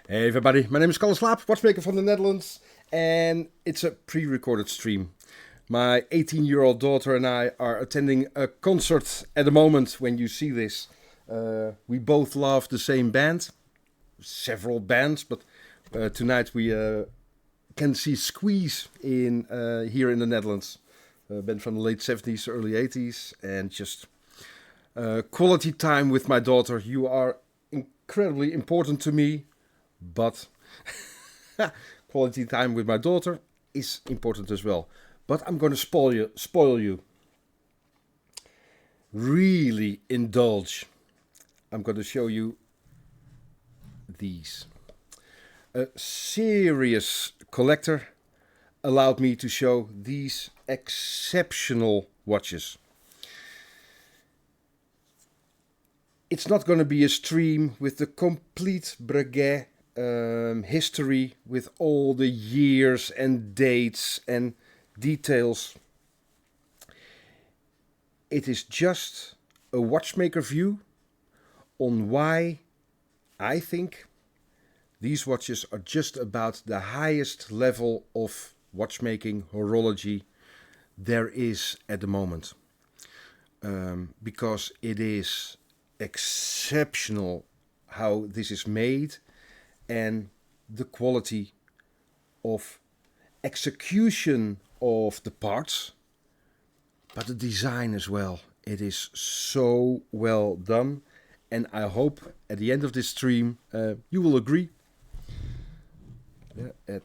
Hey everybody, my name is Kalle Slaap, watchmaker from the Netherlands, and it's a pre-recorded stream. My 18-year-old daughter and I are attending a concert at the moment when you see this. We both love the same band, several bands, but tonight we can see Squeeze in here in the Netherlands. Band from the late 70s, early 80s, and just quality time with my daughter. You are incredibly important to me. But quality time with my daughter is important as well. But I'm going to spoil you. Really indulge. I'm going to show you these. A serious collector allowed me to show these exceptional watches. It's not going to be a stream with the complete breguet history with all the years and dates and details. It is just a watchmaker view on why I think these watches are just about the highest level of watchmaking horology there is at the moment. Because it is exceptional how this is made and the quality of execution of the parts, but the design as well. It is so well done, and I hope at the end of this stream you will agree. At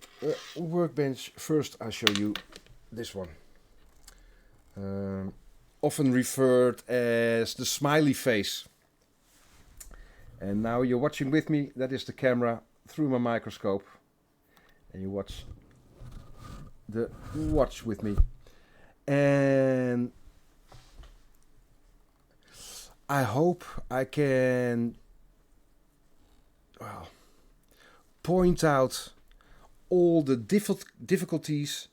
a workbench, first I show you this one. Often referred as the smiley face. And now you're watching with me, that is the camera through my microscope. And you watch the watch with me. And I hope I can point out all the difficulties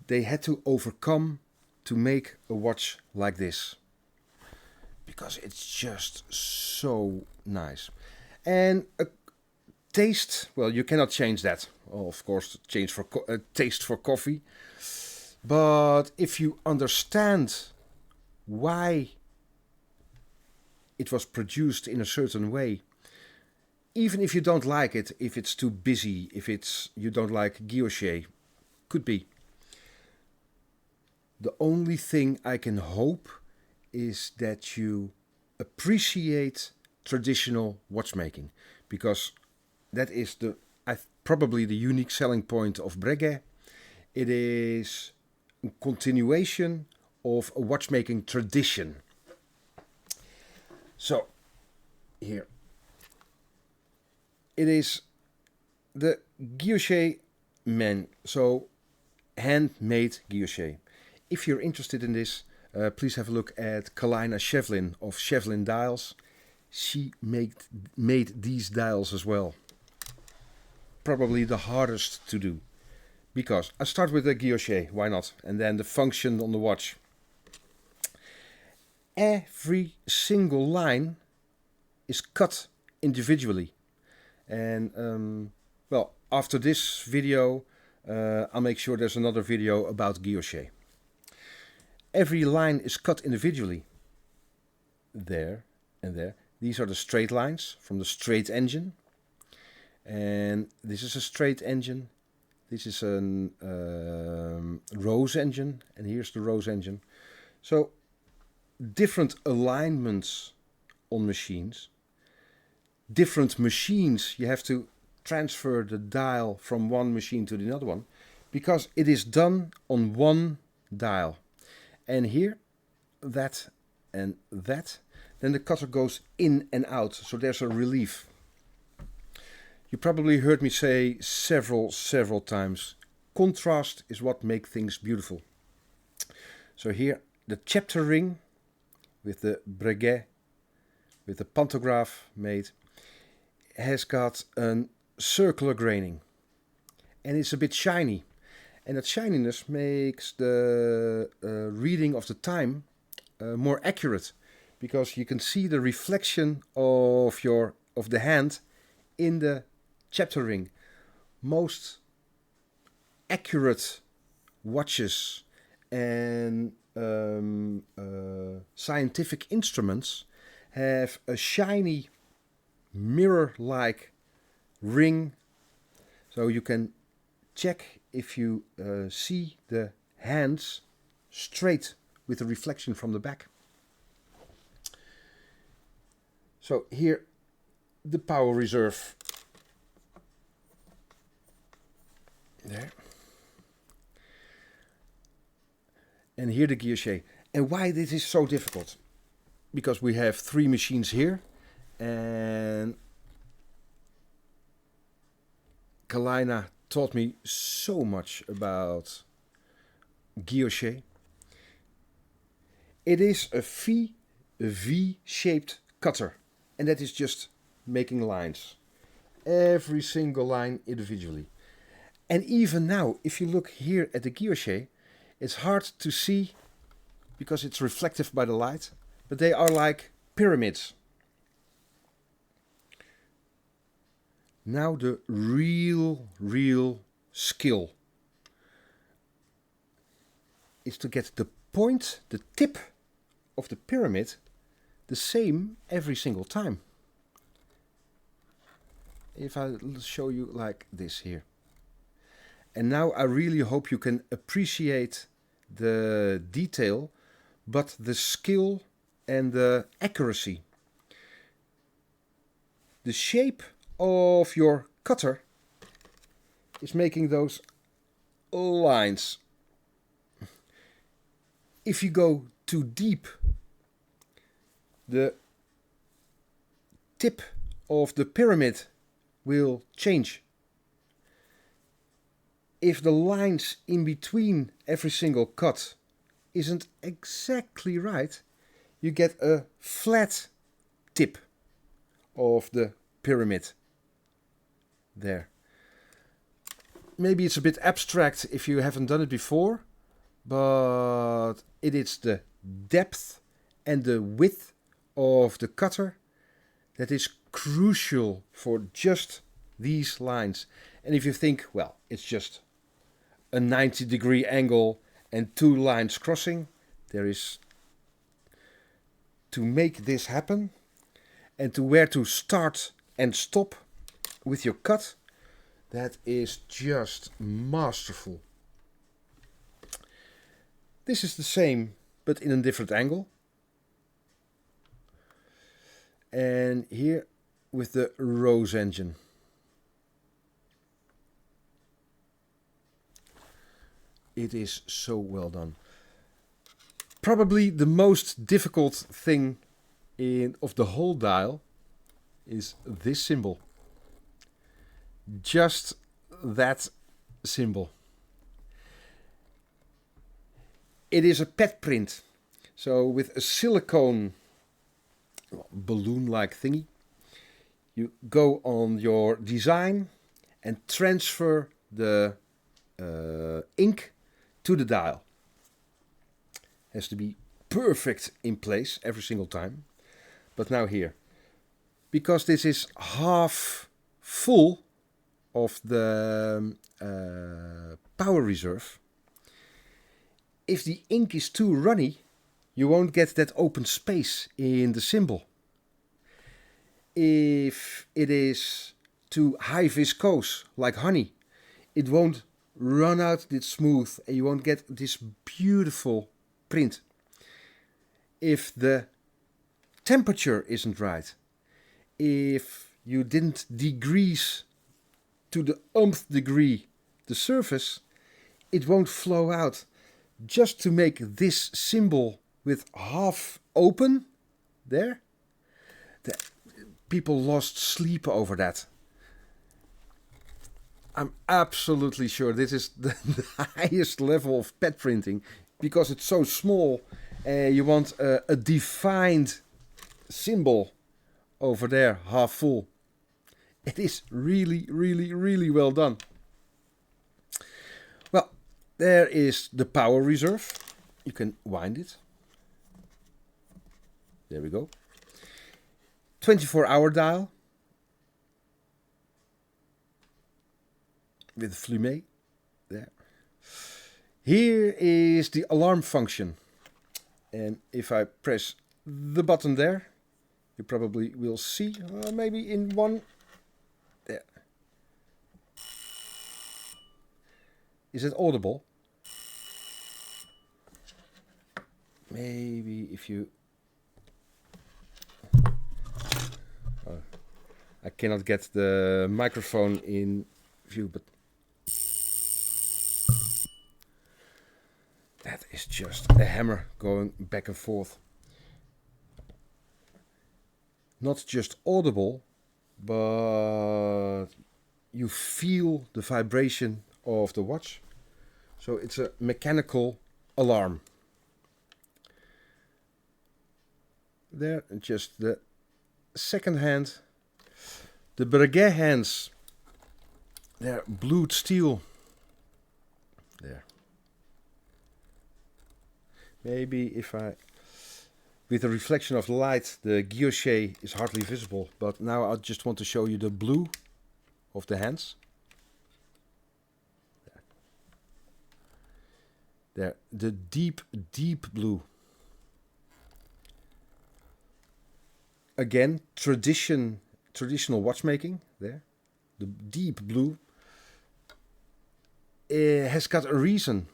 they had to overcome to make a watch like this. Because it's just so nice. And a taste, well, you cannot change that. Well, of course, change for taste for coffee. But if you understand why it was produced in a certain way, even if you don't like it, if it's too busy, if you don't like guilloche, could be. The only thing I can hope is that you appreciate traditional watchmaking, because that is probably the unique selling point of breguet. It is a continuation of a watchmaking tradition. So here it is the guilloche men, so handmade guilloche. If you're interested in this, please have a look at Kalina Shevlin of Shevlin Dials. She made these dials as well. Probably the hardest to do. Because I start with the guilloche, why not? And then the function on the watch. Every single line is cut individually. And well, after this video, I'll make sure there's another video about guilloche. Every line is cut individually. There and there. These are the straight lines from the straight engine. And this is a straight engine. This is a rose engine. And here's the rose engine. So different alignments on machines. Different machines. You have to transfer the dial from one machine to the other one. Because it is done on one dial. And here, that and that. Then the cutter goes in and out, so there's a relief. You probably heard me say several times, contrast is what makes things beautiful. So here, the chapter ring with the breguet, with the pantograph made, has got a circular graining. And it's a bit shiny. And that shininess makes the reading of the time more accurate, because you can see the reflection of the hand in the chapter ring, most accurate watches and scientific instruments have a shiny mirror-like ring, so you can check if you see the hands straight with the reflection from the back. So here the power reserve. There. And here the guilloche. And why this is so difficult? Because we have 3 machines here, and Kalle taught me so much about guilloche. It is a V-shaped cutter, and that is just making lines. Every single line individually. And even now, if you look here at the guilloche, it's hard to see because it's reflective by the light, but they are like pyramids. Now the real skill is to get the point, the tip of the pyramid, the same every single time. If I show you like this here. And now I really hope you can appreciate the detail, but the skill and the accuracy. The shape of your cutter is making those lines. If you go too deep, the tip of the pyramid will change. If the lines in between every single cut isn't exactly right, you get a flat tip of the pyramid. There. Maybe it's a bit abstract if you haven't done it before, but it is the depth and the width of the cutter that is crucial for just these lines. And if you think, well, it's just a 90-degree angle and 2 lines crossing, there is, to make this happen and to where to start and stop with your cut, that is just masterful. This is the same but in a different angle. And here with the Rose engine. It is so well done. Probably the most difficult thing of the whole dial is this symbol. Just that symbol. It is a pet print. So with a silicone balloon-like thingy, you go on your design and transfer the ink to the dial. Has to be perfect in place every single time. But now here, because this is half full of the power reserve, if the ink is too runny, you won't get that open space in the symbol. If it is too high viscose, like honey, it won't run out this smooth and you won't get this beautiful print. If the temperature isn't right, if you didn't degrease to the nth degree the surface, it won't flow out. Just to make this symbol with half open, there, the people lost sleep over that. I'm absolutely sure this is the highest level of pet printing, because it's so small. You want a defined symbol over there, half full. It is really well done. Well, there is the power reserve. You can wind it. There we go. 24-hour dial. with flume there. Here is the alarm function. And if I press the button there, you probably will see, maybe in one, there. Is it audible? Maybe if you... I cannot get the microphone in view, but that is just a hammer going back and forth. Not just audible, but you feel the vibration of the watch. So it's a mechanical alarm. There, just the second hand. The breguet hands, they're blued steel. There. Maybe if I, with the reflection of the light, the guilloche is hardly visible. But now I just want to show you the blue of the hands. There, the deep, deep blue. Again, traditional watchmaking, there, the deep blue. It has got a reason,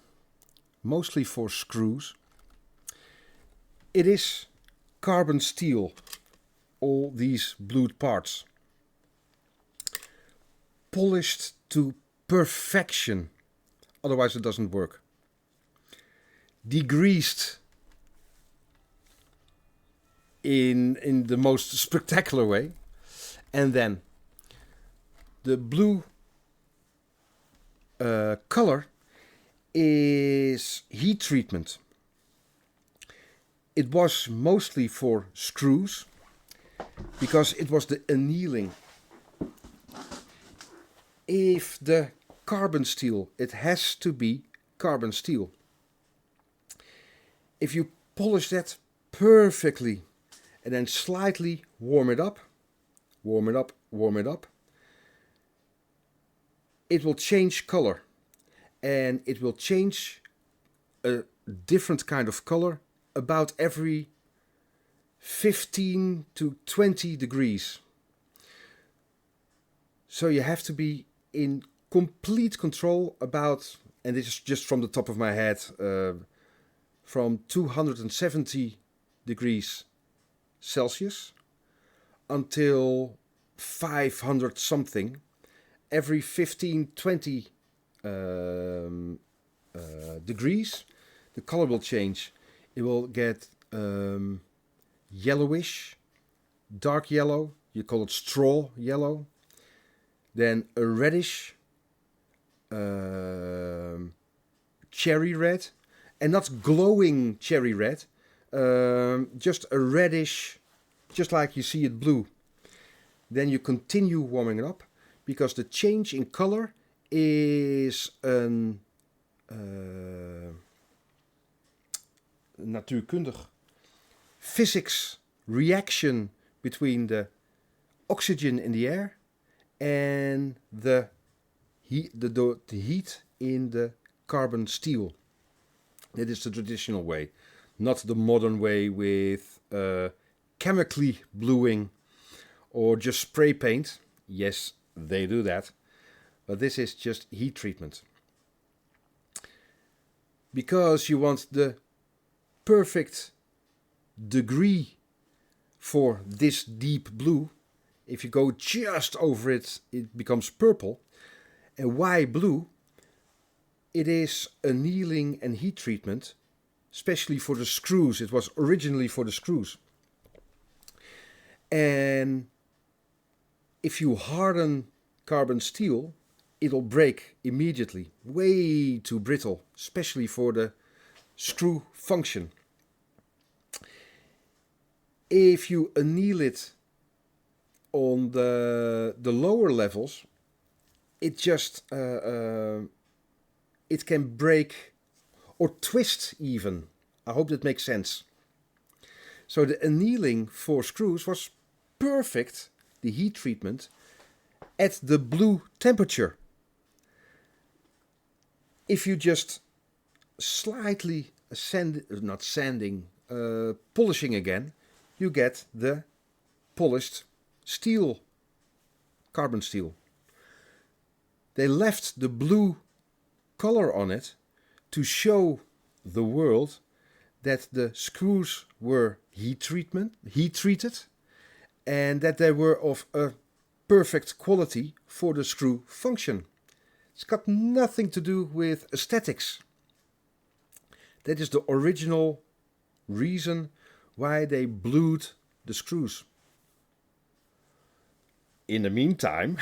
mostly for screws. It is carbon steel, all these blued parts. Polished to perfection, otherwise it doesn't work. Degreased in the most spectacular way. And then the blue color is heat treatment. It was mostly for screws because it was the annealing. If the carbon steel, it has to be carbon steel. If you polish that perfectly and then slightly warm it up, warm it up, warm it up, it will change color. And it will change a different kind of color about every 15 to 20 degrees. So you have to be in complete control about, and this is just from the top of my head, from 270 degrees Celsius until 500 something, every 15-20 degrees, the color will change. It will get yellowish, dark yellow, you call it straw yellow, then a reddish, cherry red, and not glowing cherry red, just a reddish, just like you see it blue. Then you continue warming it up, because the change in color is een natuurkundig physics reaction between the oxygen in the air and the heat in the carbon steel. That is the traditional way, not the modern way with chemically bluing or just spray paint. Yes, they do that, but this is just heat treatment. Because you want the perfect degree for this deep blue. If you go just over it, it becomes purple. And why blue? It is annealing and heat treatment, especially for the screws. It was originally for the screws. And if you harden carbon steel, it'll break immediately. Way too brittle, especially for the screw function. If you anneal it on the lower levels, it just it can break or twist even. I hope that makes sense. So the annealing for screws was perfect, the heat treatment, at the blue temperature. If you just slightly polishing again, you get the polished steel, carbon steel. They left the blue color on it to show the world that the screws were heat treated, and that they were of a perfect quality for the screw function. It's got nothing to do with aesthetics. That is the original reason why they blued the screws. In the meantime,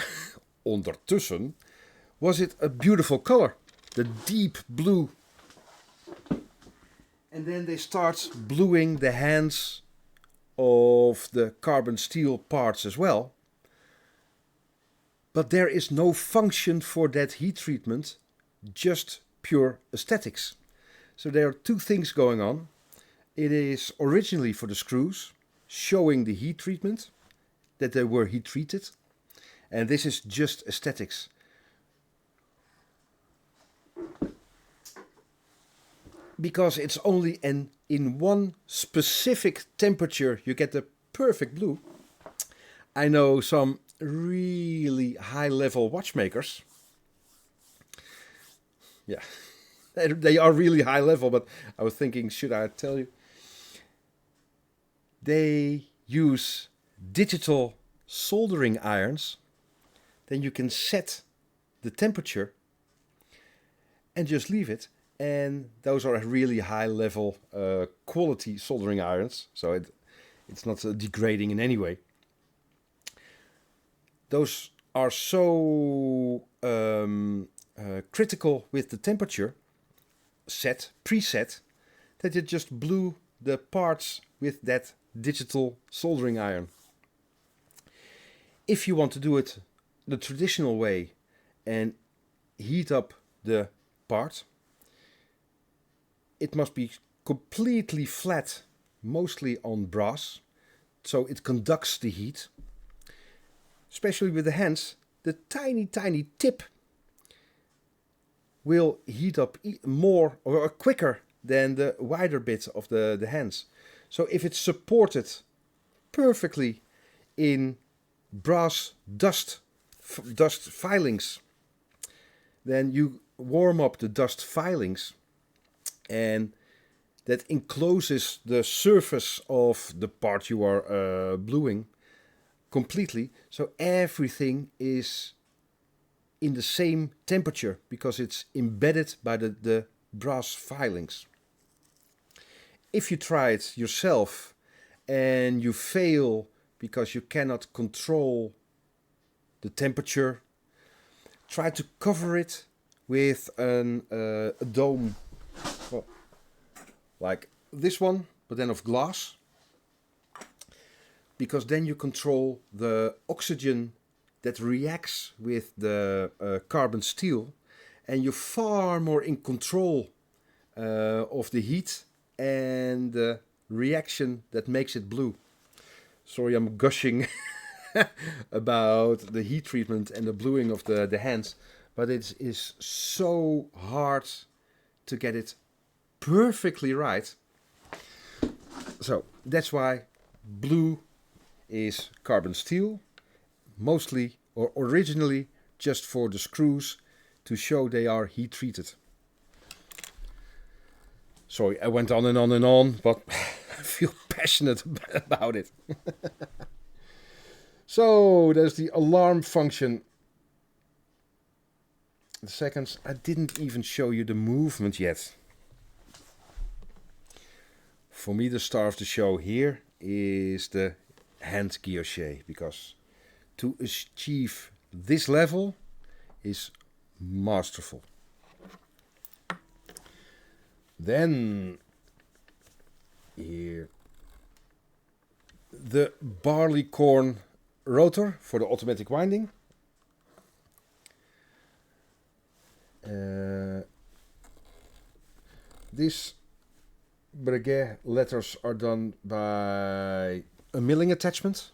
ondertussen, was it a beautiful color, the deep blue. And then they start bluing the hands of the carbon steel parts as well. But there is no function for that heat treatment, just pure aesthetics. So there are two things going on. It is originally for the screws, showing the heat treatment, that they were heat treated. And this is just aesthetics. Because it's only in one specific temperature you get the perfect blue. I know some really high-level watchmakers. Yeah, they are really high-level, but I was thinking, should I tell you? They use digital soldering irons. Then you can set the temperature and just leave it. And those are really high-level quality soldering irons, so it's not degrading in any way. Those are so critical with the temperature preset, that you just blew the parts with that digital soldering iron. If you want to do it the traditional way and heat up the part, it must be completely flat, mostly on brass, so it conducts the heat. Especially with the hands, the tiny tip will heat up more or quicker than the wider bit of the hands. So if it's supported perfectly in brass dust filings, then you warm up the dust filings, and that encloses the surface of the part you are bluing completely. So everything is in the same temperature because it's embedded by the brass filings. If you try it yourself and you fail because you cannot control the temperature, try to cover it with a dome. Well, like this one, but then of glass, because then you control the oxygen that reacts with the carbon steel, and you're far more in control of the heat and the reaction that makes it blue. Sorry, I'm gushing about the heat treatment and the bluing of the hands, but it is so hard to get it perfectly right. So that's why blue is carbon steel, mostly or originally just for the screws to show they are heat treated. Sorry, I went on and on and on, but I feel passionate about it. So there's the alarm function. The seconds, I didn't even show you the movement yet. For me, the star of the show here is the hand guilloche, because to achieve this level is masterful. Then here the barleycorn rotor for the automatic winding. These breguet letters are done by a milling attachment,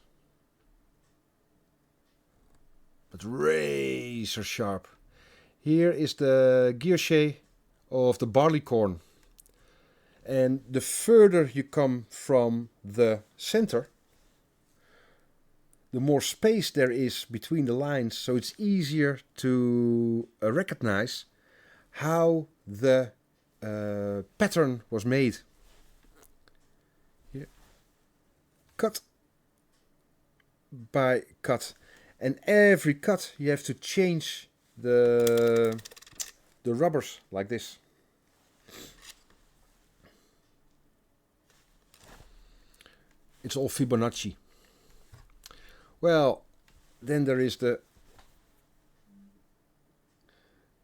but razor sharp. Here is the guilloche of the barley corn. And the further you come from the center, the more space there is between the lines, so it's easier to recognize how the pattern was made. Here. Cut by cut, and every cut you have to change the rubbers like this. It's all Fibonacci. Well, then there is the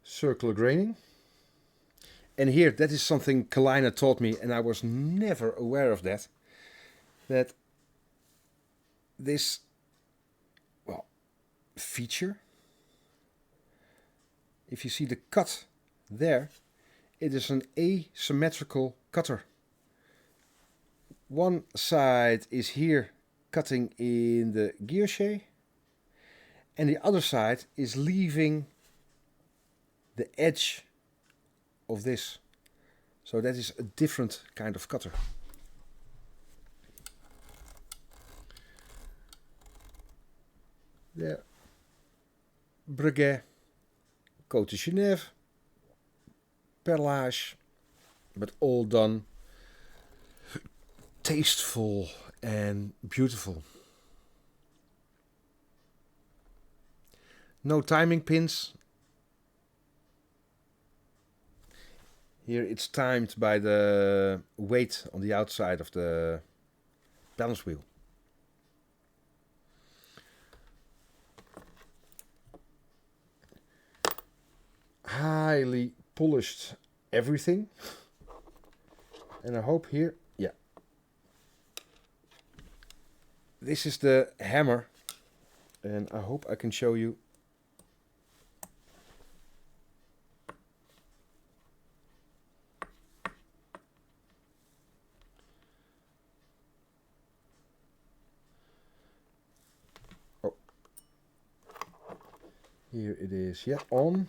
circular graining. And here, that is something Kalle taught me, and I was never aware of that. That this, well, feature, if you see the cut there, it is an asymmetrical cutter. One side is here cutting in the guilloche, and the other side is leaving the edge of this. So that is a different kind of cutter. There, breguet, Côte de Genève, perlage, but all done tasteful and beautiful. No timing pins. Here it's timed by the weight on the outside of the balance wheel. Highly polished everything. And I hope here, yeah. This is the hammer, and I hope I can show you. Oh, here it is. Yeah, on.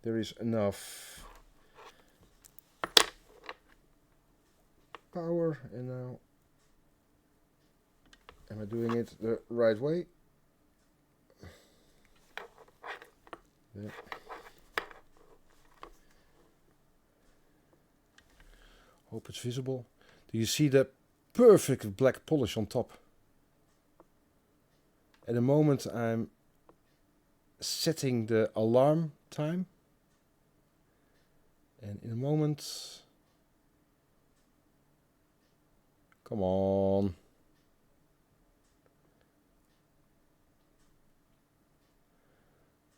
There is enough power, and now am I doing it the right way? There. Hope it's visible. Do you see the perfect black polish on top? At the moment I'm setting the alarm time. And in a moment, come on.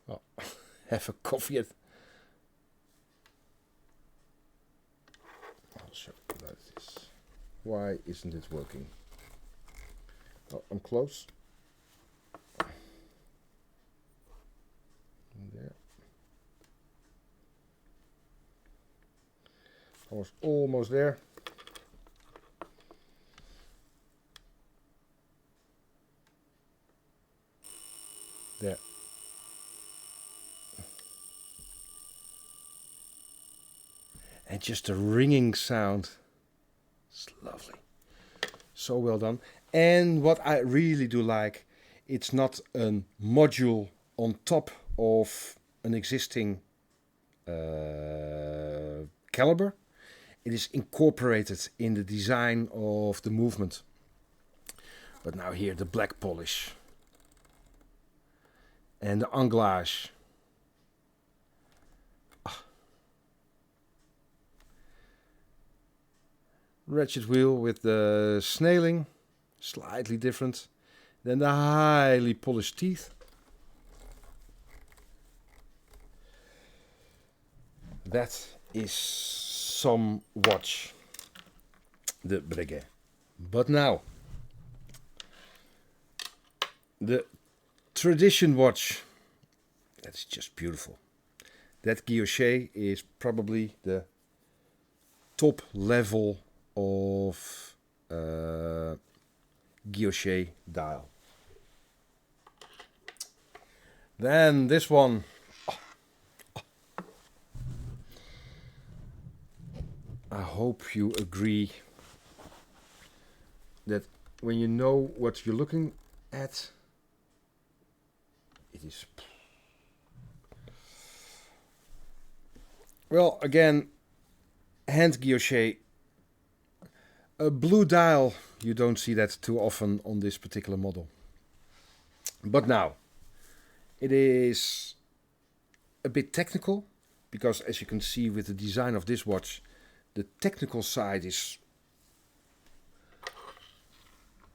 Oh, have a coffee yet. I'll show you about this. Why isn't it working? Oh, I'm close. There. I was almost there. There. And just a ringing sound. It's lovely. So well done. And what I really do like, it's not a module on top of an existing caliber. It is incorporated in the design of the movement. But now here the black polish. And the angelus. Ratchet wheel with the snailing. Slightly different. Then the highly polished teeth. That is some watch, the breguet. But now, the tradition watch. That's just beautiful. That guilloche is probably the top level of guilloche dial. Then this one. hope you agree that when you know what you're looking at, it is... Well, again, hand guilloche. A blue dial, you don't see that too often on this particular model. But now, it is a bit technical, because as you can see with the design of this watch, the technical side is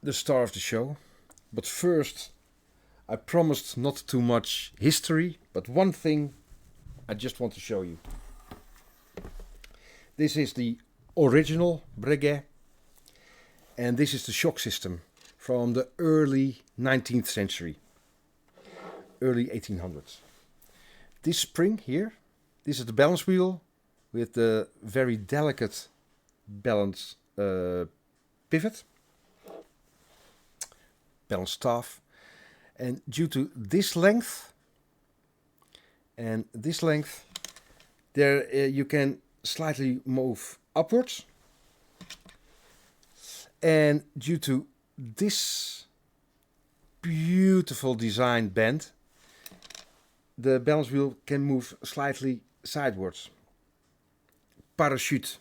the star of the show. But first, I promised not too much history, but one thing I just want to show you. This is the original breguet, and this is the shock system from the early 19th century, early 1800s. This spring here, this is the balance wheel with the very delicate balance pivot, balance staff, and due to this length and this length, there you can slightly move upwards, and due to this beautiful design bend, the balance wheel can move slightly sidewards. Parachute.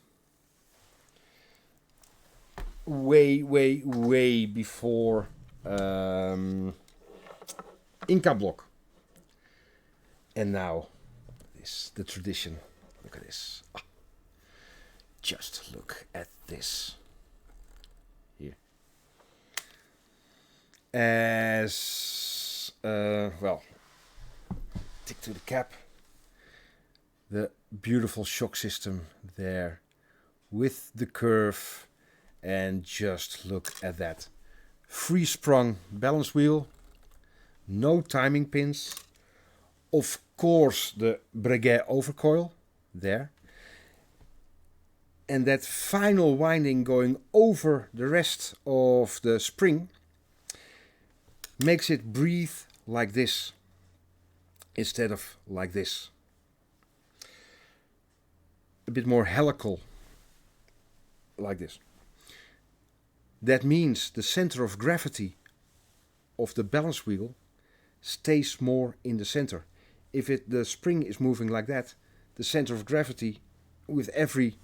Way before Inca block. And now this, the tradition. Look at this. Oh. Just look at this. Here. As well, stick to the cap. The beautiful shock system there with the curve, and just look at that. Free sprung balance wheel, no timing pins. Of course, the breguet overcoil there. And that final winding going over the rest of the spring makes it breathe like this instead of like this. A bit more helical, like this. That means the center of gravity of the balance wheel stays more in the center. If the spring is moving like that, the center of gravity with every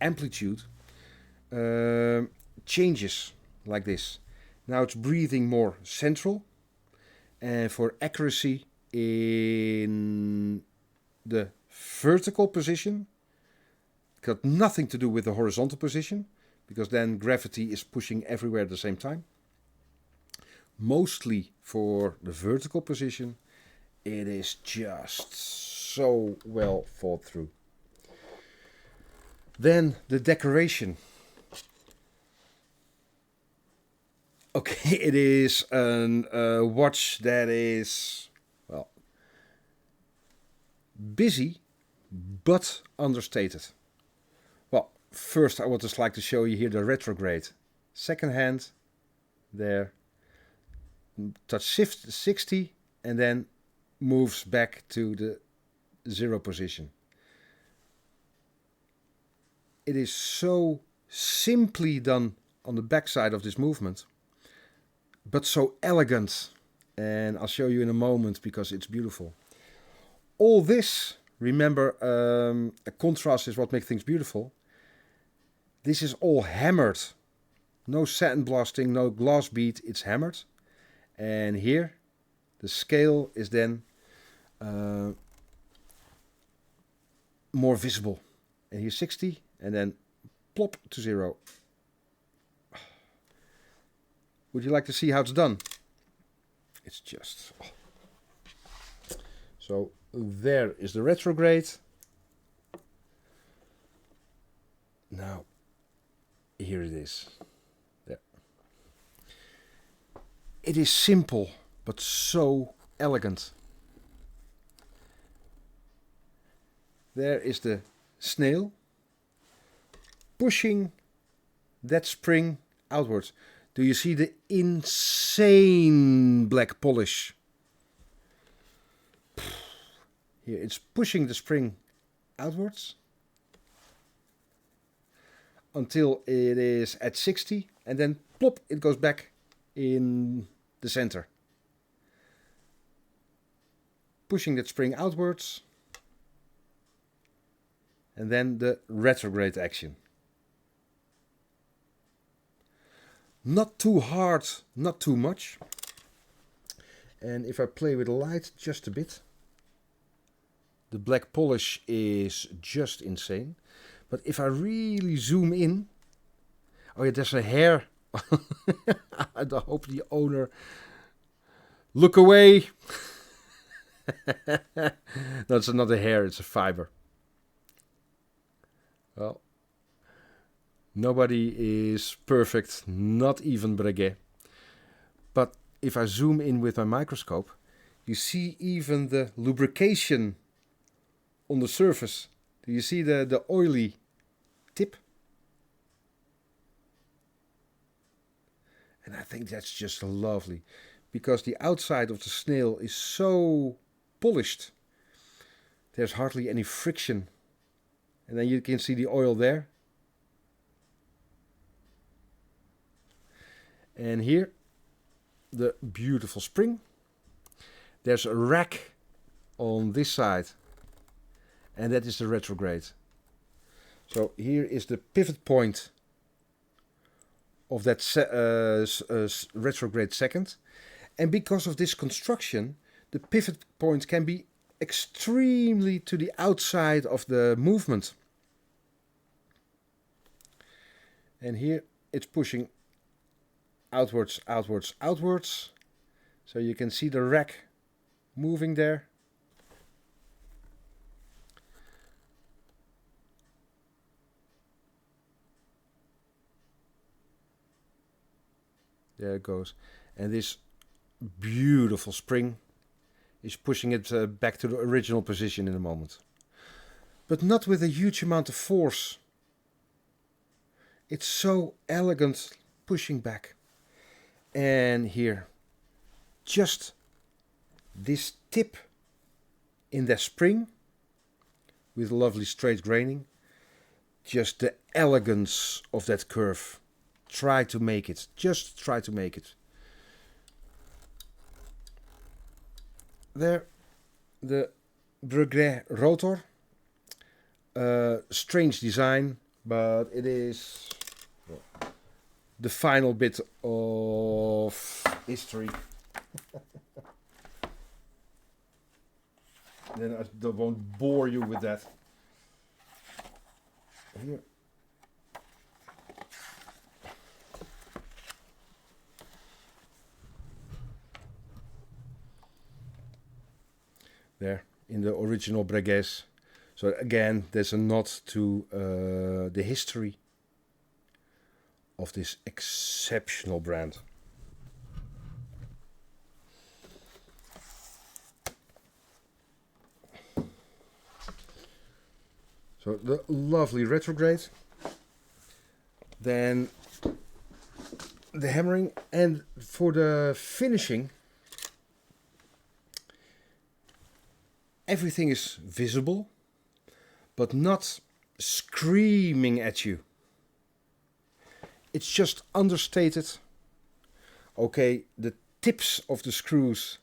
amplitude changes like this. Now it's breathing more central, and for accuracy in the vertical position, got nothing to do with the horizontal position, because then gravity is pushing everywhere at the same time. Mostly for the vertical position, it is just so well thought through. Then the decoration. Okay, it is a watch that is, well, busy but understated. Well, first I would just like to show you here the retrograde. Second hand, there, touch shift 60 and then moves back to the 0 position. It is so simply done on the back side of this movement, but so elegant, and I'll show you in a moment because it's beautiful. All this, remember, a contrast is what makes things beautiful. This is all hammered. No sandblasting, no glass bead, it's hammered. And here, the scale is then more visible. And here 60, and then plop to 0. Would you like to see how it's done? It's just... Oh. So there is the retrograde. Now, here it is. There. It is simple, but so elegant. There is the snail pushing that spring outwards. Do you see the insane black polish? Here, it's pushing the spring outwards. until it is at 60 and then plop, it goes back in the center. Pushing that spring outwards and then the retrograde action. Not too hard, not too much. And if I play with the light just a bit, the black polish is just insane. But if I really zoom in, oh yeah, there's a hair. I hope the owner look away. No, it's not a hair, it's a fiber. Well, nobody is perfect, not even Breguet. But if I zoom in with my microscope, you see even the lubrication on the surface. Do you see the oily tip? And I think that's just lovely, because the outside of the snail is so polished. There's hardly any friction. And then you can see the oil there. And here, the beautiful spring. There's a rack on this side, and that is the retrograde. So here is the pivot point of that retrograde second. And because of this construction, the pivot point can be extremely to the outside of the movement. And here it's pushing outwards, outwards, outwards. So you can see the rack moving there. There it goes. And this beautiful spring is pushing it back to the original position in a moment. But not with a huge amount of force. It's so elegant pushing back. And here, just this tip in the spring with lovely straight graining. Just the elegance of that curve. Try to make it. Just try to make it. There, the Breguet rotor. Strange design, but it is the final bit of history. Then I won't bore you with that. Here. There, in the original Breguets. So again, there's a nod to the history of this exceptional brand. So the lovely retrograde. Then the hammering, and for the finishing, everything is visible, but not screaming at you. It's just understated. Okay, the tips of the screws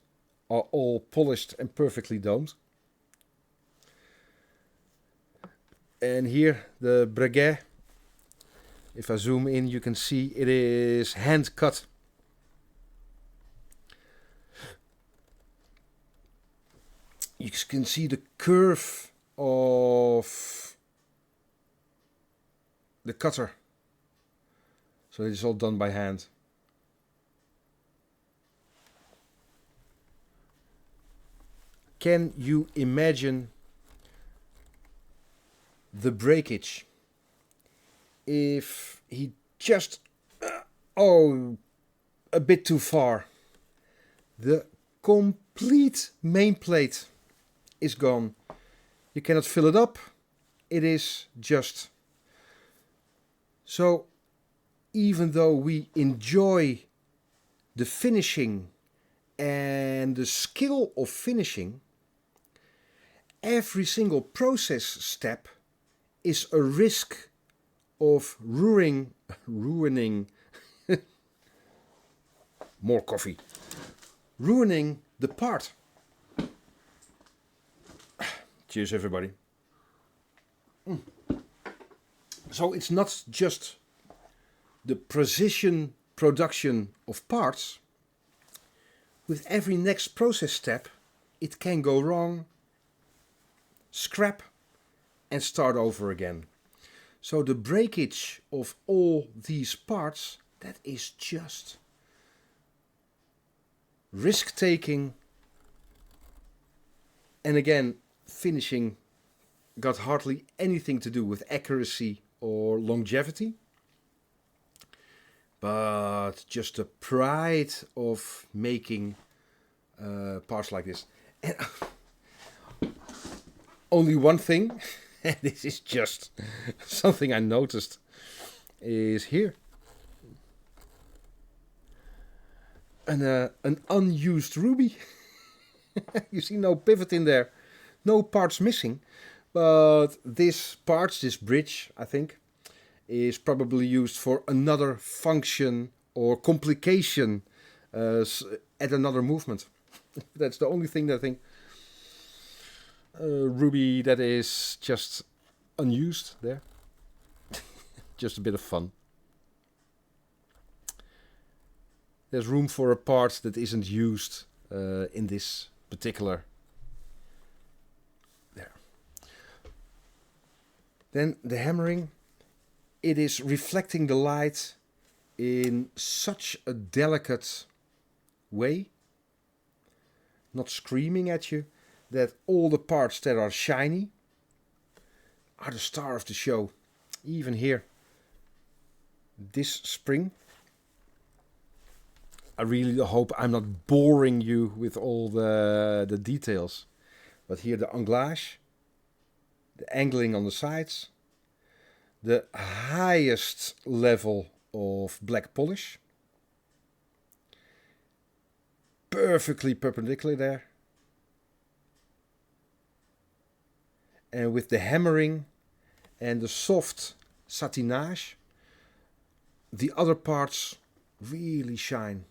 are all polished and perfectly domed. And here the Breguet, if I zoom in, you can see it is hand cut. You can see the curve of the cutter. So it is all done by hand. Can you imagine the breakage if he just a bit too far? The complete main plate is gone. You cannot fill it up. It is just. So even though we enjoy the finishing and the skill of finishing, every single process step is a risk of ruining more coffee, ruining the part. Cheers, everybody. So it's not just the precision production of parts. With every next process step, it can go wrong, scrap, and start over again. So the breakage of all these parts, that is just risk-taking. And again, finishing got hardly anything to do with accuracy or longevity, but just the pride of making parts like this. And only one thing, and this is just something I noticed, is here. An unused ruby. You see no pivot in there, no parts missing. But this bridge, I think, is probably used for another function or complication at another movement. That's the only thing that I think ruby that is just unused there. Just a bit of fun. There's room for a part that isn't used in this particular. There. Then the hammering, it is reflecting the light in such a delicate way, not screaming at you, that all the parts that are shiny are the star of the show. Even here, this spring. I really hope I'm not boring you with all the details. But here the anglage, the angling on the sides, the highest level of black polish, perfectly perpendicular there. And with the hammering and the soft satinage, the other parts really shine.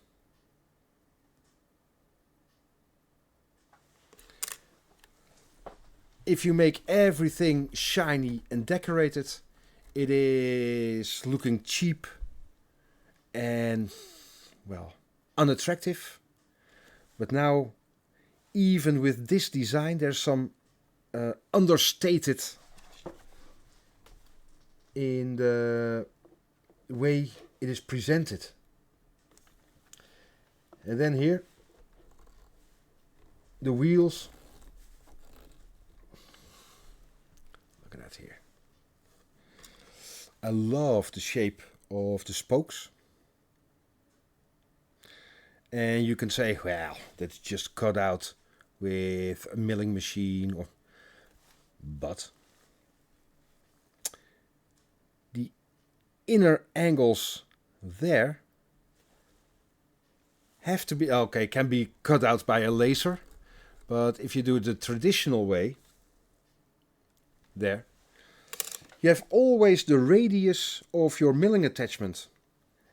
If you make everything shiny and decorated, it is looking cheap and, well, unattractive. But now, even with this design, there's some understated in the way it is presented. And then here, the wheels. Look at that here. I love the shape of the spokes. And you can say, well, that's just cut out with a milling machine. But the inner angles there have to be, okay, can be cut out by a laser. But if you do it the traditional way, there, you have always the radius of your milling attachment.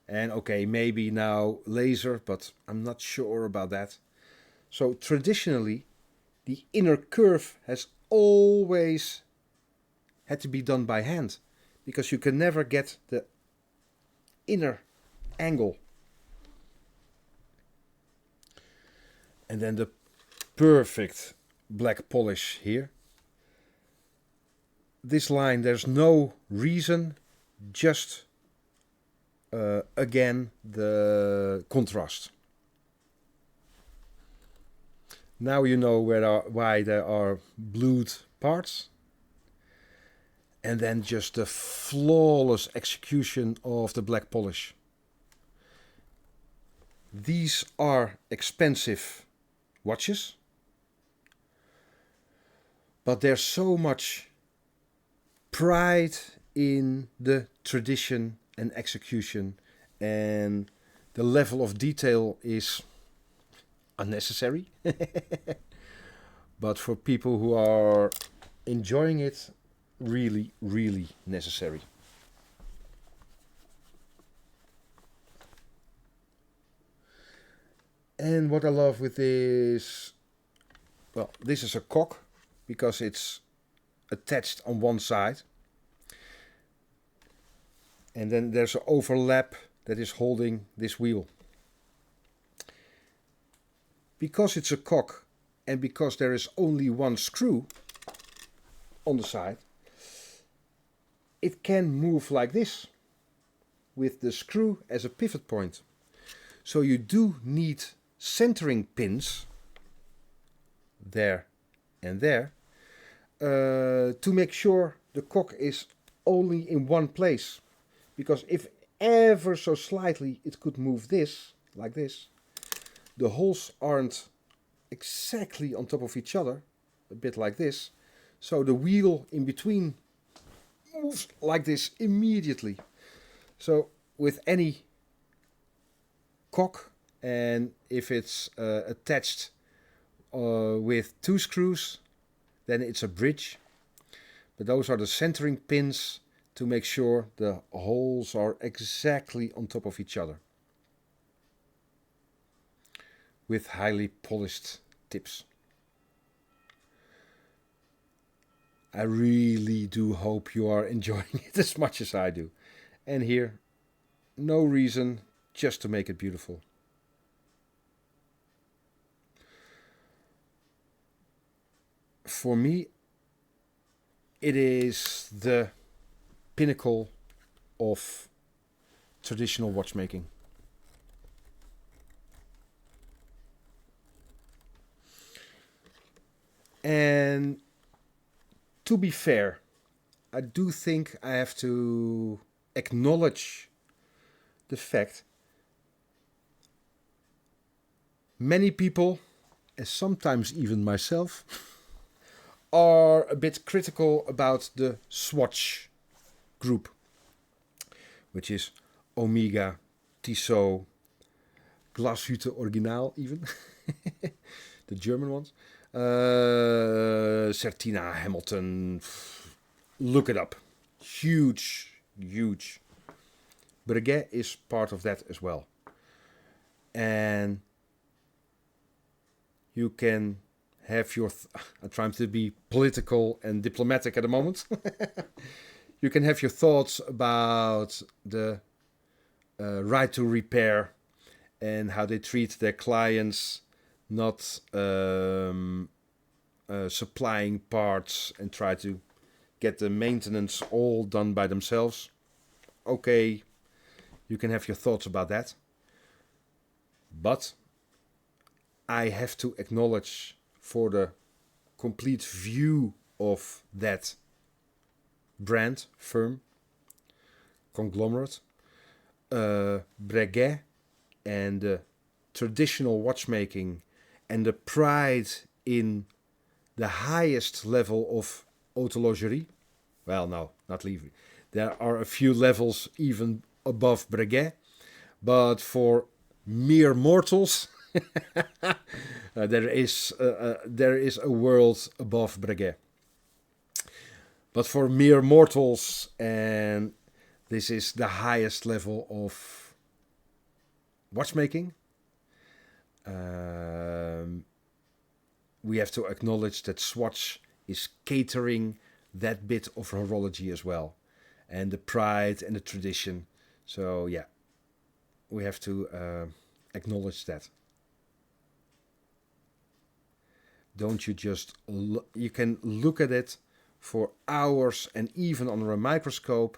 And okay, maybe now laser, but I'm not sure about that. So traditionally, the inner curve has always had to be done by hand, because you can never get the inner angle. And then the perfect black polish here. This line, there's no reason, just again the contrast. Now you know why there are blued parts. And then just the flawless execution of the black polish. These are expensive watches, but there's so much pride in the tradition and execution, and the level of detail is unnecessary. But for people who are enjoying it, really, really necessary. And what I love with this, well, this is a cock because it's attached on one side. And then there's an overlap that is holding this wheel. Because it's a cock and because there is only one screw on the side, it can move like this with the screw as a pivot point. So you do need centering pins there and there to make sure the cock is only in one place. Because if ever so slightly it could move this, like this, the holes aren't exactly on top of each other, a bit like this. So the wheel in between moves like this immediately. So with any cock, and if it's attached with two screws, then it's a bridge. But those are the centering pins to make sure the holes are exactly on top of each other, with highly polished tips. I really do hope you are enjoying it as much as I do. And here, no reason, just to make it beautiful. For me, it is the pinnacle of traditional watchmaking. And to be fair, I do think I have to acknowledge the fact many people, and sometimes even myself, are a bit critical about the Swatch group, which is Omega, Tissot, Glashütte Original even, the German ones, Certina, Hamilton, look it up. Huge, huge. Breguet is part of that as well. And you can have your... I'm trying to be political and diplomatic at the moment. You can have your thoughts about the right to repair and how they treat their clients, not supplying parts and try to get the maintenance all done by themselves. Okay, you can have your thoughts about that. But I have to acknowledge, for the complete view of that brand, firm, conglomerate, Breguet and the traditional watchmaking and the pride in the highest level of horlogerie. Well, no, not leaving. There are a few levels even above Breguet, but for mere mortals, there is a world above Breguet. But for mere mortals, and this is the highest level of watchmaking, we have to acknowledge that Swatch is catering that bit of horology as well, and the pride and the tradition. So yeah, we have to acknowledge that. Don't you just... you can look at it for hours and even under a microscope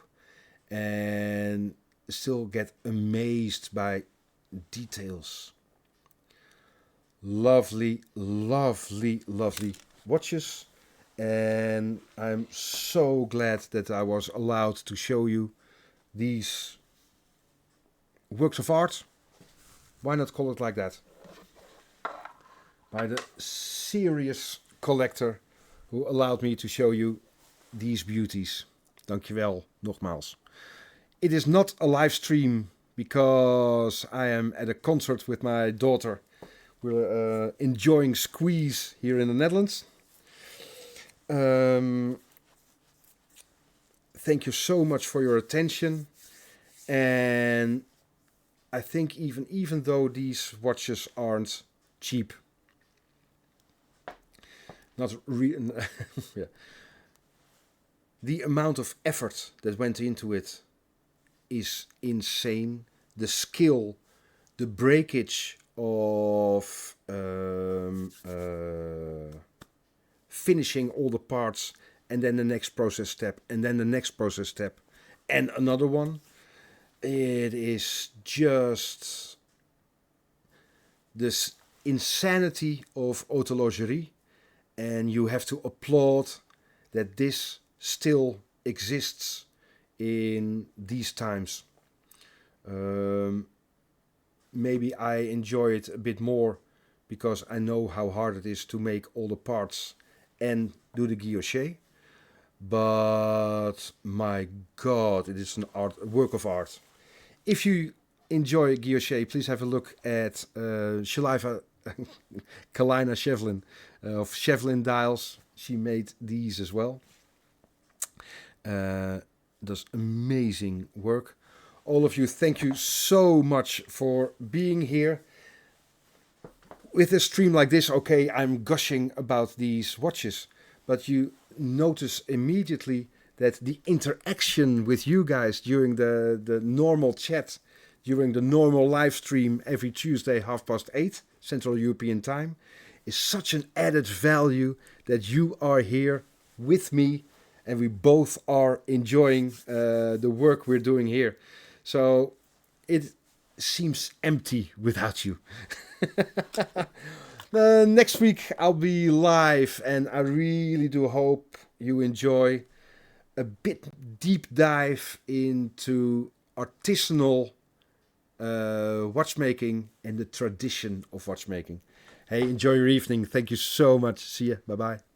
and still get amazed by details. Lovely, lovely, lovely watches. And I'm so glad that I was allowed to show you these works of art. Why not call it like that? By the serious collector who allowed me to show you these beauties. Dankjewel, nogmaals. It is not a live stream because I am at a concert with my daughter. We're enjoying Squeeze here in the Netherlands. Thank you so much for your attention. And I think even though these watches aren't cheap, not yeah, the amount of effort that went into it is insane. The skill, the breakage of finishing all the parts, and then the next process step, and then the next process step, and another one. It is just this insanity of horlogerie, and you have to applaud that this still exists in these times. Maybe I enjoy it a bit more because I know how hard it is to make all the parts and do the guilloche. But my God, it is a work of art. If you enjoy guilloche, please have a look at Shaliva Kalina Shevlin of Shevlin Dials. She made these as well. Does amazing work. All of you, thank you so much for being here. With a stream like this, okay, I'm gushing about these watches, but you notice immediately that the interaction with you guys during the normal chat, during the normal live stream every Tuesday 8:30 Central European Time, is such an added value that you are here with me and we both are enjoying the work we're doing here. So it seems empty without you. Next week I'll be live, and I really do hope you enjoy a bit deep dive into artisanal watchmaking and the tradition of watchmaking. Hey, enjoy your evening. Thank you so much. See ya. Bye-bye.